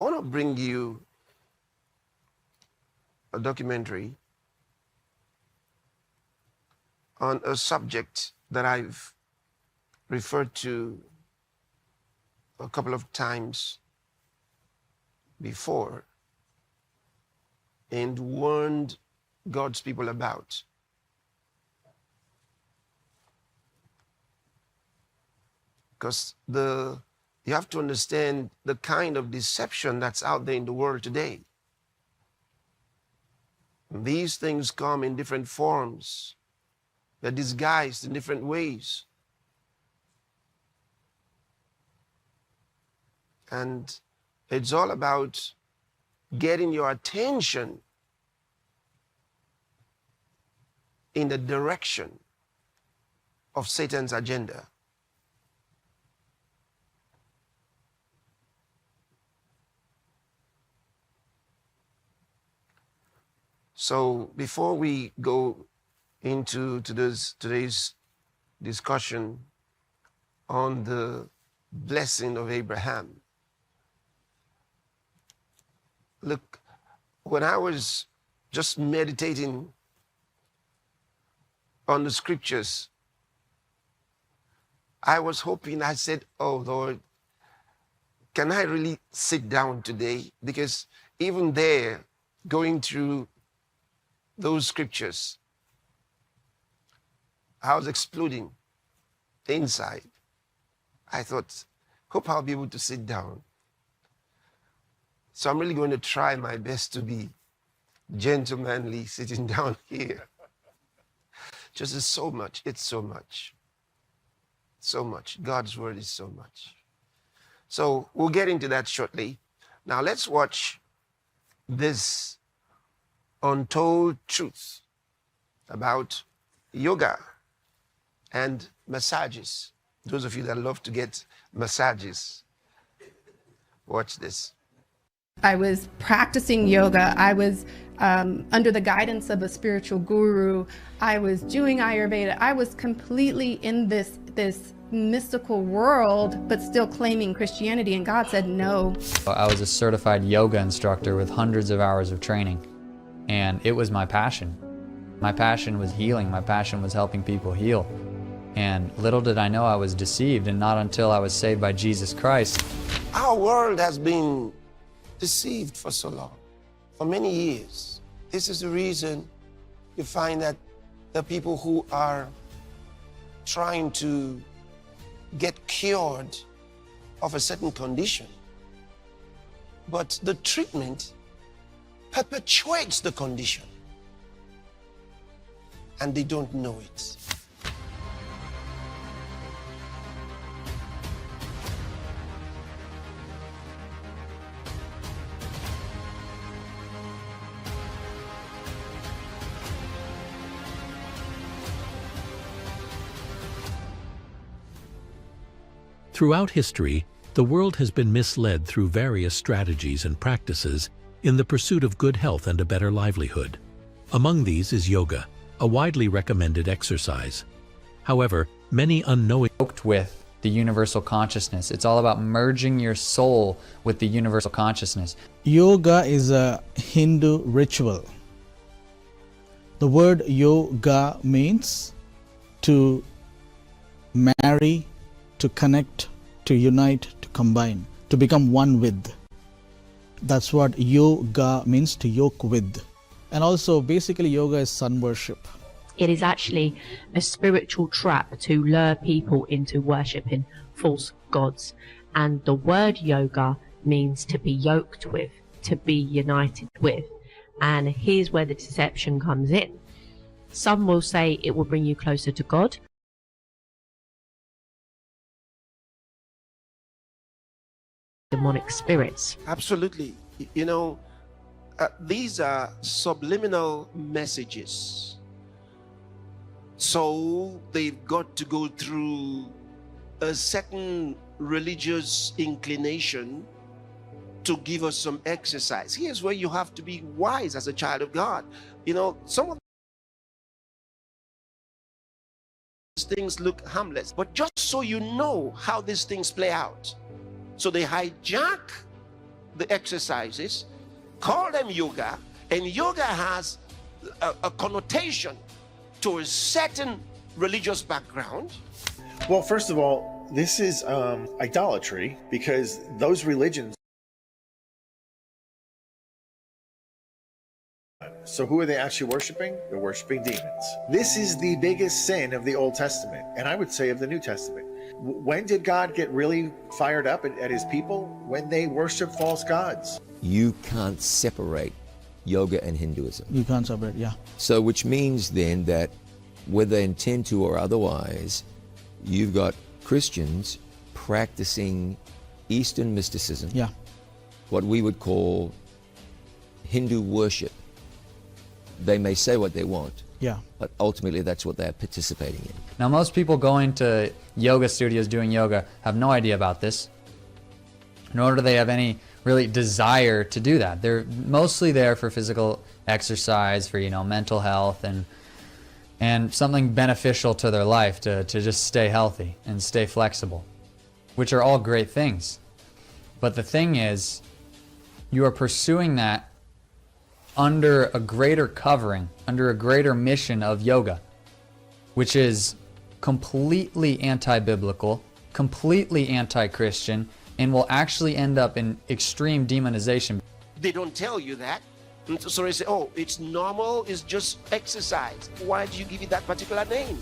I want to bring you a documentary on a subject that I've referred to a couple of times before and warned God's people about. Because you have to understand the kind of deception that's out there in the world today. These things come in different forms. They're disguised in different ways. And it's all about getting your attention in the direction of Satan's agenda. So before we go into today's discussion on the blessing of Abraham, look, when I was just meditating on the scriptures, I was hoping, I said, oh Lord, can I really sit down today? Because even there, going through those scriptures, I was exploding inside. I thought, hope I'll be able to sit down. So I'm really going to try my best to be gentlemanly sitting down here. Just it's so much. It's so much. So much. God's word is so much. So we'll get into that shortly. Now let's watch this untold truth about yoga and massages. Those of you that love to get massages, watch this. I was practicing yoga. I was under the guidance of a spiritual guru. I was doing Ayurveda. I was completely in this mystical world, but still claiming Christianity. And God said no. I was a certified yoga instructor with hundreds of hours of training. And it was my passion. My passion was healing. My passion was helping people heal. And little did I know I was deceived, and not until I was saved by Jesus Christ. Our world has been deceived for so long, for many years. This is the reason you find that the people who are trying to get cured of a certain condition, but the treatment perpetuates the condition, and they don't know it. Throughout history, the world has been misled through various strategies and practices in the pursuit of good health and a better livelihood. Among these is yoga, a widely recommended exercise. However, many unknowingly Yoked with the universal consciousness. It's all about merging your soul with the universal consciousness. Yoga is a Hindu ritual. The word yoga means to marry, to connect, to unite, to combine, to become one with. That's what yoga means, to yoke with. And also, basically, yoga is sun worship. It is actually a spiritual trap to lure people into worshipping false gods. And the word yoga means to be yoked with, to be united with. And here's where the deception comes in. Some will say it will bring you closer to God. Demonic spirits. Absolutely. You know, these are subliminal messages. So they've got to go through a certain religious inclination to give us some exercise. Here's where you have to be wise as a child of God. You know, some of these things look harmless, but just so you know how these things play out. So they hijack the exercises, call them yoga, and yoga has a connotation to a certain religious background. Well, first of all, this is idolatry, because those religions. So who are they actually worshiping? They're worshiping demons. This is the biggest sin of the Old Testament, and I would say of the New Testament. When did God get really fired up at his people? When they worship false gods. You can't separate yoga and Hinduism. You can't separate, yeah. So which means then that whether intend to or otherwise, you've got Christians practicing Eastern mysticism, Yeah. what we would call Hindu worship. They may say what they want, Yeah. but ultimately that's what they're participating in. Now, most people going to yoga studios doing yoga have no idea about this, nor do they have any really desire to do that. They're mostly there for physical exercise, for, you know, mental health and something beneficial to their life, to just stay healthy and stay flexible, which are all great things. But the thing is, you are pursuing that under a greater covering, under a greater mission of yoga, which is completely anti-biblical, completely anti-Christian, and will actually end up in extreme demonization. They don't tell you that. And so they say, oh, it's normal, it's just exercise. Why do you give it that particular name?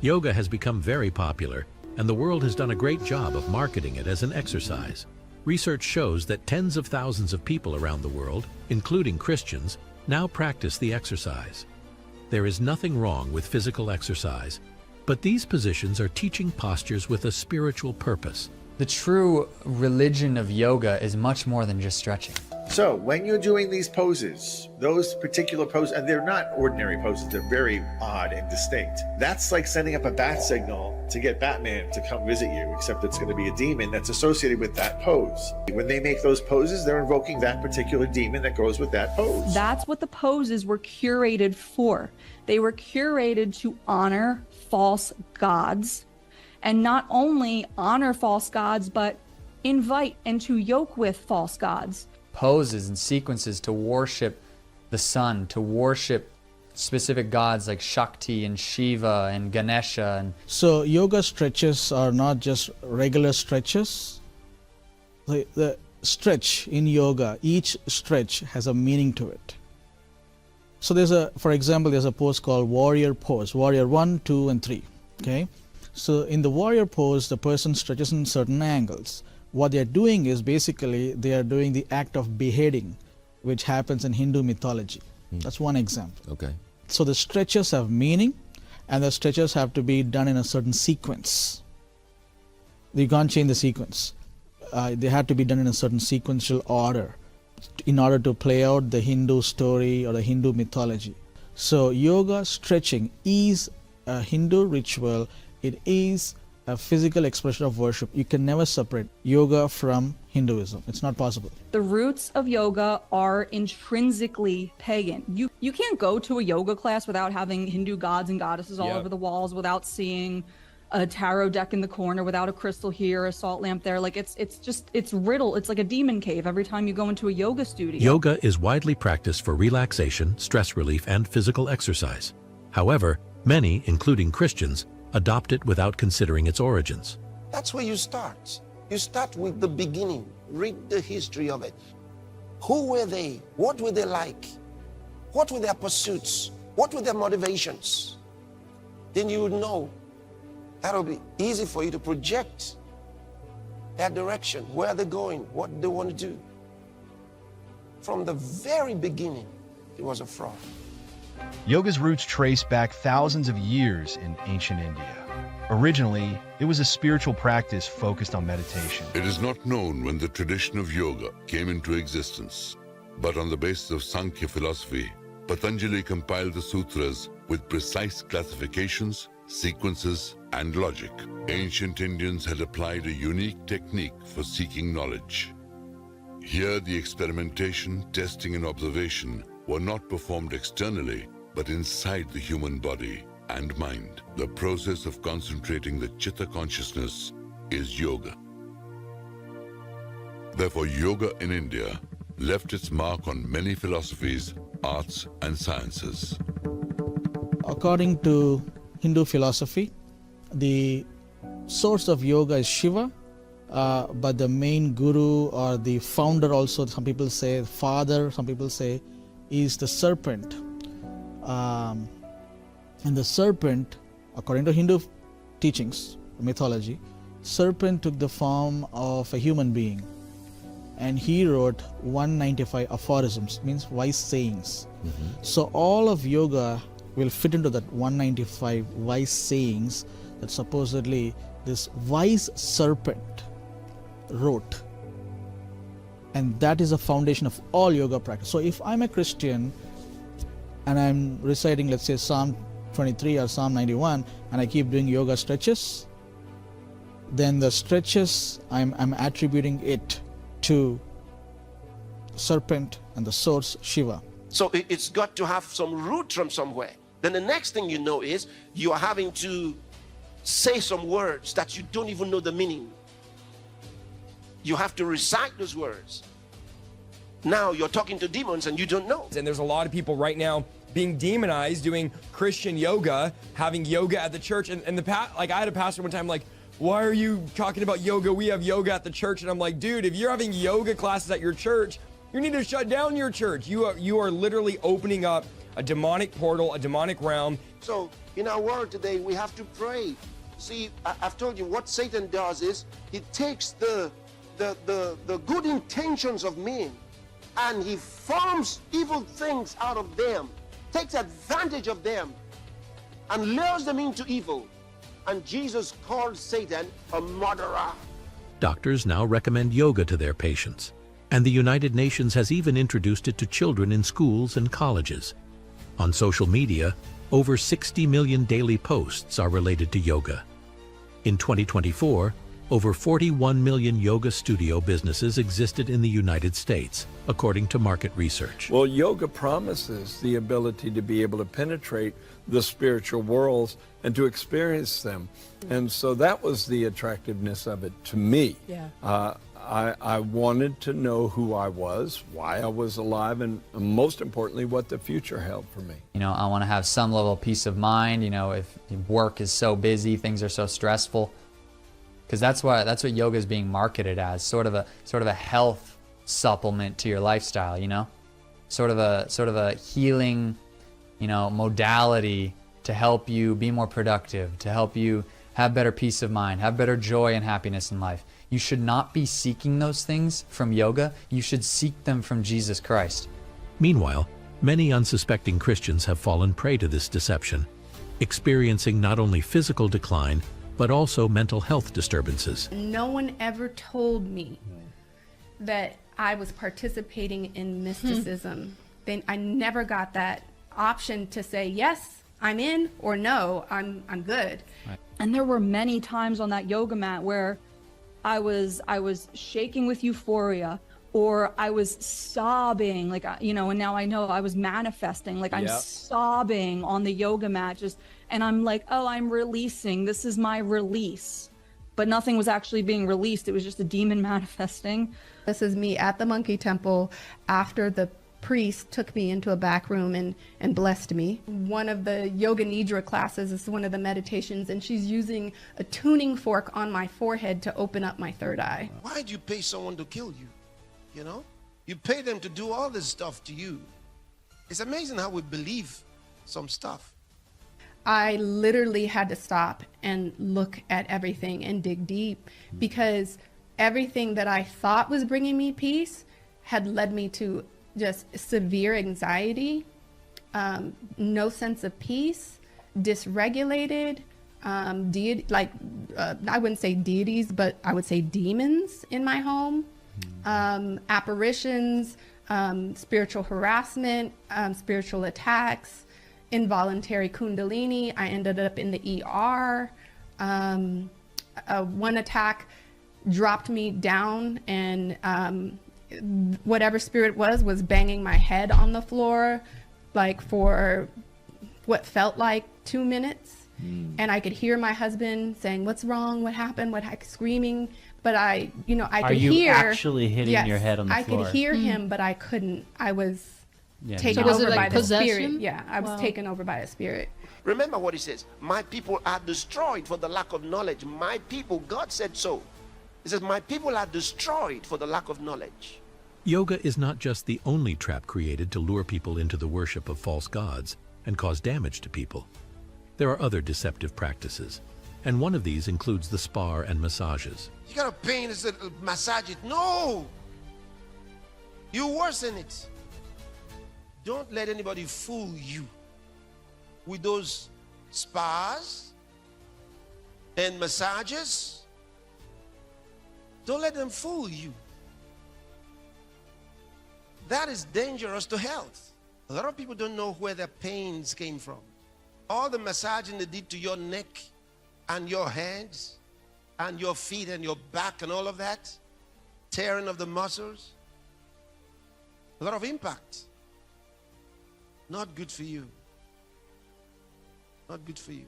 Yoga has become very popular, and the world has done a great job of marketing it as an exercise. Research shows that tens of thousands of people around the world, including Christians, now practice the exercise. There is nothing wrong with physical exercise, but these positions are teaching postures with a spiritual purpose. The true religion of yoga is much more than just stretching. So when you're doing these poses, those particular poses, and they're not ordinary poses, they're very odd and distinct. That's like sending up a bat signal to get Batman to come visit you, except it's going to be a demon that's associated with that pose. When they make those poses, they're invoking that particular demon that goes with that pose. That's what the poses were curated for. They were curated to honor false gods, and not only honor false gods, but invite and to yoke with false gods. Poses and sequences to worship the sun, to worship specific gods like Shakti and Shiva and Ganesha. And So yoga stretches are not just regular stretches. The stretch in yoga, each stretch has a meaning to it. So for example, there's a pose called warrior pose, warrior 1, 2, and 3, okay? So in the warrior pose, the person stretches in certain angles. What they're doing is basically they are doing the act of beheading, which happens in Hindu mythology. That's one example. Okay. So the stretches have meaning, and the stretches have to be done in a certain sequence. You can't change the sequence. They have to be done in a certain sequential order in order to play out the Hindu story or the Hindu mythology. So yoga stretching is a Hindu ritual. It is a physical expression of worship. You can never separate yoga from Hinduism. It's not possible. The roots of yoga are intrinsically pagan. You can't go to a yoga class without having Hindu gods and goddesses all over the walls, without seeing a tarot deck in the corner, without a crystal here, a salt lamp there. Like it's riddled. It's like a demon cave every time you go into a yoga studio. Yoga is widely practiced for relaxation, stress relief, and physical exercise. However, many, including Christians, adopt it without considering its origins. That's where you start. You start with the beginning. Read the history of it. Who were they? What were they like? What were their pursuits? What were their motivations? Then you would know. That'll be easy for you to project that direction, where they're going, what they want to do. From the very beginning, it was a fraud. Yoga's roots trace back thousands of years in ancient India. Originally, it was a spiritual practice focused on meditation. It is not known when the tradition of yoga came into existence, but on the basis of Sankhya philosophy, Patanjali compiled the sutras with precise classifications, sequences, and logic. Ancient Indians had applied a unique technique for seeking knowledge. Here, the experimentation, testing, and observation were not performed externally, but inside the human body and mind. The process of concentrating the Chitta consciousness is yoga. Therefore, yoga in India left its mark on many philosophies, arts, and sciences. According to Hindu philosophy, the source of yoga is Shiva, but the main guru or the founder also, some people say father, some people say, is the serpent. And the serpent, according to Hindu teachings, mythology, serpent took the form of a human being, and he wrote 195 aphorisms, means wise sayings. So all of yoga will fit into that 195 wise sayings that supposedly this wise serpent wrote, and that is the foundation of all yoga practice. So if I'm a Christian and I'm reciting, let's say, Psalm 23 or Psalm 91, and I keep doing yoga stretches, then the stretches, I'm attributing it to serpent and the source Shiva. So it's got to have some root from somewhere. Then the next thing you know is you are having to say some words that you don't even know the meaning. You have to recite those words. Now you're talking to demons and you don't know. And there's a lot of people right now being demonized, doing Christian yoga, having yoga at the church. And like I had a pastor one time like, why are you talking about yoga? We have yoga at the church. And I'm like, dude, if you're having yoga classes at your church, you need to shut down your church. You are literally opening up a demonic portal, a demonic realm. So in our world today, we have to pray. See, I've told you what Satan does is he takes the good intentions of men and he forms evil things out of them, takes advantage of them and lures them into evil. And Jesus called Satan a murderer. Doctors now recommend yoga to their patients, and the United Nations has even introduced it to children in schools and colleges. On social media, over 60 million daily posts are related to yoga. In 2024, over 41 million yoga studio businesses existed in the United States, according to market research. Well, yoga promises the ability to be able to penetrate the spiritual worlds and to experience them. And so that was the attractiveness of it to me. Yeah. I wanted to know who I was, why I was alive, and most importantly, what the future held for me. You know, I want to have some level of peace of mind, you know, if work is so busy, things are so stressful. Because that's what yoga is being marketed as, sort of a health supplement to your lifestyle, you know? Sort of a healing, you know, modality to help you be more productive, to help you have better peace of mind, have better joy and happiness in life. You should not be seeking those things from yoga. You should seek them from Jesus Christ. Meanwhile, many unsuspecting Christians have fallen prey to this deception, experiencing not only physical decline, but also mental health disturbances. No one ever told me that I was participating in mysticism. I never got that option to say, yes, I'm in, or no, I'm good. Right. And there were many times on that yoga mat where I was shaking with euphoria, or I was sobbing, like, you know, and now I know I was manifesting, like I'm sobbing on the yoga mat, and I'm like, oh, I'm releasing, this is my release. But nothing was actually being released. It was just a demon manifesting. This is me at the monkey temple after the priest took me into a back room and blessed me. One of the yoga nidra classes is one of the meditations, and she's using a tuning fork on my forehead to open up my third eye. Why do you pay someone to kill you? You know, you pay them to do all this stuff to you. It's amazing how we believe some stuff. I literally had to stop and look at everything and dig deep, because everything that I thought was bringing me peace had led me to just severe anxiety, no sense of peace, dysregulated, I wouldn't say deities, but I would say demons in my home, apparitions, spiritual harassment, spiritual attacks, involuntary kundalini. I ended up in the ER. One attack dropped me down, and whatever spirit was banging my head on the floor, like for what felt like 2 minutes. And I could hear my husband saying, what's wrong? What happened? Screaming. But but I Are could you hear. actually hitting Yes, your head on the I floor? could hear him, but I couldn't. I was taken So was it over like by the possession? spirit. Yeah, I was taken over by a spirit. Remember what he says, my people are destroyed for the lack of knowledge. My people, God said so. He says, my people are destroyed for the lack of knowledge. Yoga is not just the only trap created to lure people into the worship of false gods and cause damage to people. There are other deceptive practices, and one of these includes the spa and massages. You got a pain, it's a massage it. No! You worsen it. Don't let anybody fool you with those spas and massages. Don't let them fool you. That is dangerous to health. A lot of people don't know where their pains came from. All the massaging they did to your neck and your hands and your feet and your back and all of that, tearing of the muscles, a lot of impact. Not good for you. Not good for you.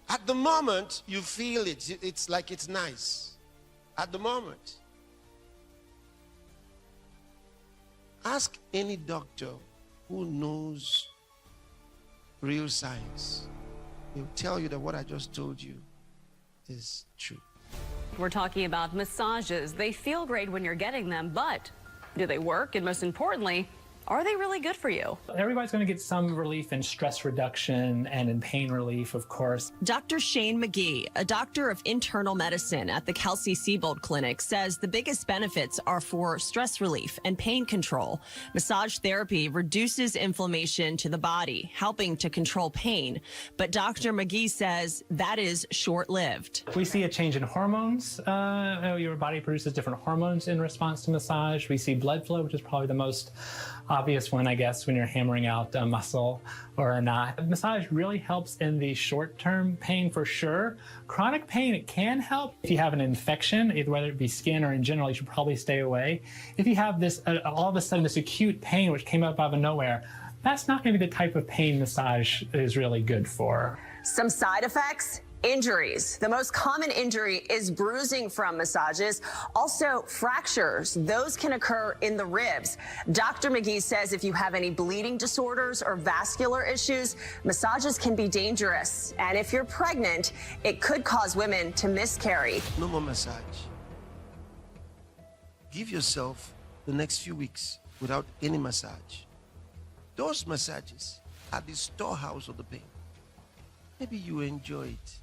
At the moment, you feel it. It's like it's nice. At the moment. Ask any doctor who knows real science. He'll tell you that what I just told you is true. We're talking about massages. They feel great when you're getting them, but do they work? And most importantly, are they really good for you? Everybody's going to get some relief in stress reduction and in pain relief, of course. Dr. Shane McGee, a doctor of internal medicine at the Kelsey-Seybold Clinic, says the biggest benefits are for stress relief and pain control. Massage therapy reduces inflammation to the body, helping to control pain. But Dr. McGee says that is short-lived. We see a change in hormones. Your body produces different hormones in response to massage. We see blood flow, which is probably the most obvious one, I guess, when you're hammering out a muscle or a knot. Massage really helps in the short-term pain for sure. Chronic pain, it can help. If you have an infection, whether it be skin or in general, you should probably stay away. If you have this, all of a sudden, this acute pain which came up out of nowhere, that's not going to be the type of pain massage is really good for. Some side effects? Injuries. The most common injury is bruising from massages. Also, fractures. Those can occur in the ribs. Dr. McGee says if you have any bleeding disorders or vascular issues, massages can be dangerous. And if you're pregnant, it could cause women to miscarry. No more massage. Give yourself the next few weeks without any massage. Those massages are the storehouse of the pain. Maybe you enjoy it.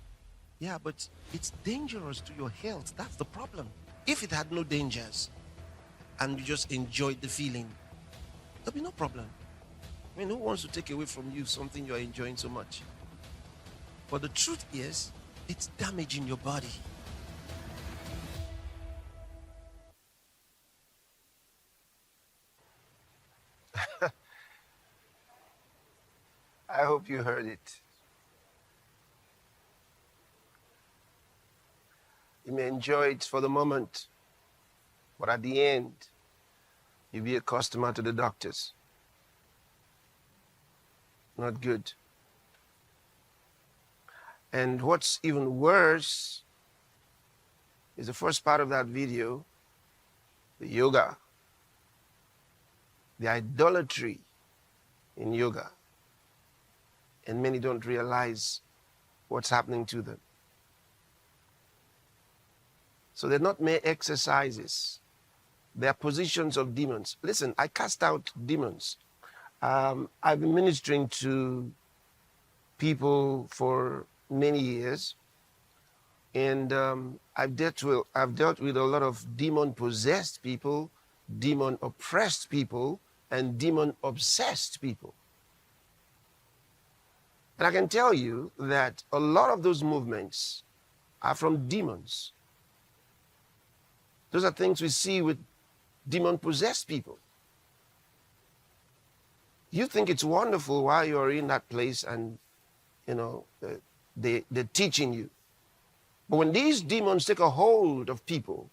Yeah, but it's dangerous to your health. That's the problem. If it had no dangers and you just enjoyed the feeling, there'll be no problem. I mean, who wants to take away from you something you're enjoying so much? But the truth is, it's damaging your body. I hope you heard it. You may enjoy it for the moment, but at the end, you'll be a customer to the doctors. Not good. And what's even worse is the first part of that video, the yoga, the idolatry in yoga. And many don't realize what's happening to them. So they're not mere exercises. They're positions of demons. Listen, I cast out demons. I've been ministering to people for many years, and I've dealt with a lot of demon-possessed people, demon-oppressed people, and demon-obsessed people. And I can tell you that a lot of those movements are from demons. Those are things we see with demon-possessed people. You think it's wonderful while you're in that place and, they're teaching you. But when these demons take a hold of people,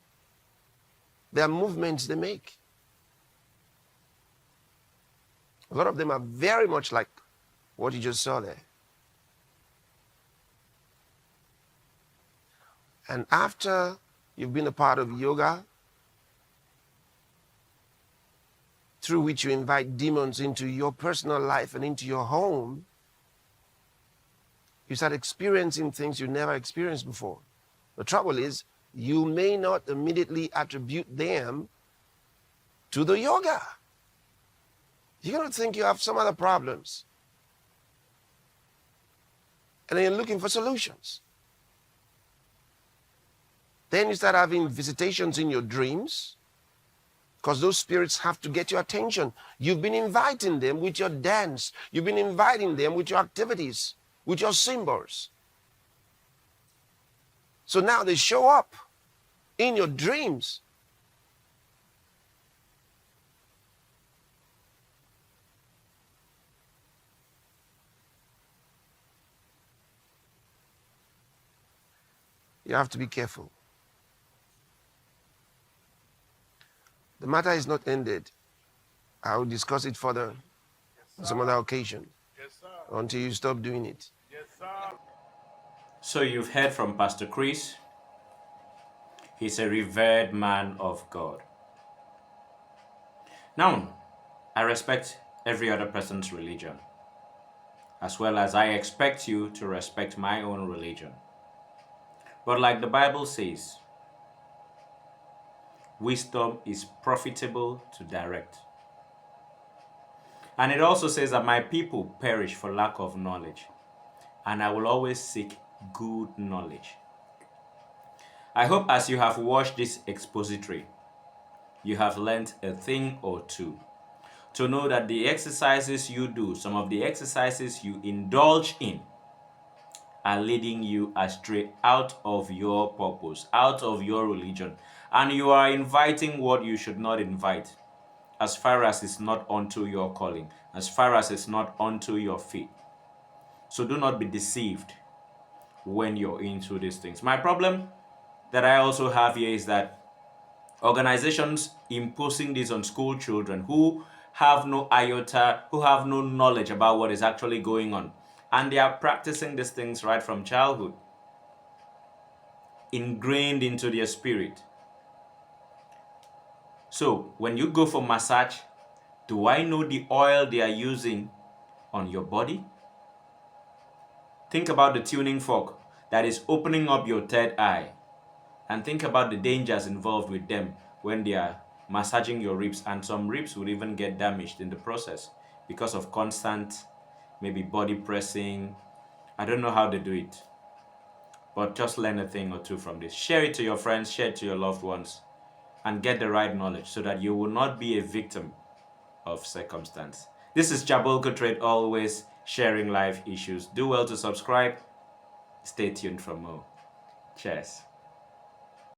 there are movements they make. A lot of them are very much like what you just saw there. And after You've been a part of yoga, through which you invite demons into your personal life and into your home. You start experiencing things you never experienced before. The trouble is, you may not immediately attribute them to the yoga. You're going to think you have some other problems. And then you're looking for solutions. Then you start having visitations in your dreams, because those spirits have to get your attention. You've been inviting them with your dance. You've been inviting them with your activities, with your symbols. So now they show up in your dreams. You have to be careful. The matter is not ended. I will discuss it further on some other occasion. Yes, sir. Until you stop doing it. Yes, sir. So you've heard from Pastor Chris. He's a revered man of God. Now, I respect every other person's religion, as well as I expect you to respect my own religion. But like the Bible says, wisdom is profitable to direct. And it also says that my people perish for lack of knowledge, and I will always seek good knowledge. I hope as you have watched this expository, you have learned a thing or two to know that the exercises you do, some of the exercises you indulge in, are leading you astray out of your purpose, out of your religion. And you are inviting what you should not invite, as far as it's not unto your calling, as far as it's not unto your faith. So do not be deceived when you're into these things. My problem that I also have here is that organizations imposing this on school children who have no iota, who have no knowledge about what is actually going on. And they are practicing these things right from childhood, ingrained into their spirit. So when you go for massage, do I know the oil they are using on your body? Think about the tuning fork that is opening up your third eye. And think about the dangers involved with them when they are massaging your ribs. And some ribs would even get damaged in the process because of constant, maybe body pressing. I don't know how they do it. But just learn a thing or two from this. Share it to your friends, share it to your loved ones, and get the right knowledge so that you will not be a victim of circumstance. This is JABOLKO Trade, always sharing life issues. Do well to subscribe. Stay tuned for more. Cheers.